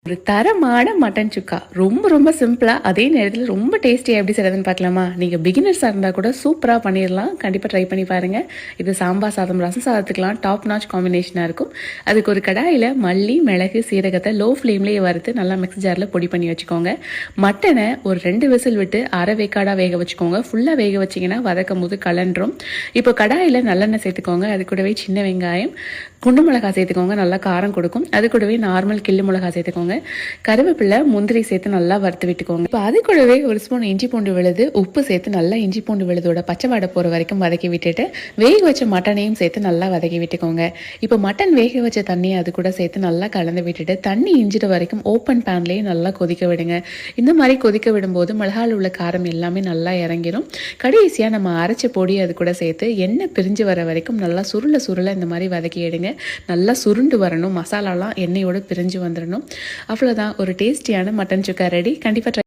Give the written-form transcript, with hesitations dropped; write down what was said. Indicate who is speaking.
Speaker 1: ஒரு தரமான மட்டன் சுக்கா ரொம்ப ரொம்ப சிம்பிளாக அதே நேரத்தில் ரொம்ப டேஸ்டியாக எப்படி செய்யறதுன்னு பார்க்கலாமா? நீங்கள் பிகினர்ஸாக இருந்தால் கூட சூப்பராக பண்ணிடலாம். கண்டிப்பாக ட்ரை பண்ணி பாருங்கள். இது சாம்பார் சாதம், ரசம் சாதத்துக்கெலாம் டாப் நாச் காம்பினேஷனாக இருக்கும். அதுக்கு ஒரு கடாயில் மல்லி, மிளகு, சீரகத்தை லோ ஃப்ளேம்லேயே வறுத்து நல்லா மிக்ஸி ஜாரில் பொடி பண்ணி வச்சுக்கோங்க. மட்டனை ஒரு 2 விசில் விட்டு அரை வேக்காடாக வேக வச்சுக்கோங்க. ஃபுல்லாக வேக வச்சிங்கன்னா வதக்கும் போது கலண்டுரும். இப்போ கடாயில் நல்லெண்ணெய் சேர்த்துக்கோங்க. அது கூடவே சின்ன வெங்காயம், குண்டு மிளகாய் சேர்த்துக்கோங்க, நல்லா காரம் கொடுக்கும். அது கூடவே நார்மல் கிள்ளு மிளகாய் சேர்த்துக்கோங்க. கருவேப்பிலை, முந்திரி சேர்த்து நல்லா வறுத்து விட்டுக்கோங்க. இப்போ அது கூடவே ஒரு ஸ்பூன் இஞ்சி பூண்டு விழுது, உப்பு சேர்த்து நல்லா இஞ்சி பூண்டு விழுதோட பச்சை வாடை போகிற வரைக்கும் வதக்கி விட்டுட்டு வேக வச்ச மட்டனையும் சேர்த்து நல்லா வதக்கி விட்டுக்கோங்க. இப்போ மட்டன் வேக வச்ச தண்ணியை அது கூட சேர்த்து நல்லா கலந்து விட்டுட்டு தண்ணி இஞ்சிட்டு வரைக்கும் ஓப்பன் பேன்லேயே நல்லா கொதிக்க விடுங்க. இந்த மாதிரி கொதிக்க விடும்போது மிளகாயில் உள்ள காரம் எல்லாமே நல்லா இறங்கிடும். கடைசியாக நம்ம அரைச்ச பொடி அது கூட சேர்த்து எண்ணெய் பிரிஞ்சு வர வரைக்கும் நல்லா சுருள சுருள இந்த மாதிரி வதக்கி எடுங்க. நல்லா சுருண்டு வரணும், மசாலாலாம் எண்ணெயோடு பிரிஞ்சு வந்துடணும். அவ்வளோதான், ஒரு டேஸ்டியான மட்டன் சுக்கா ரெடி. கண்டிப்பாக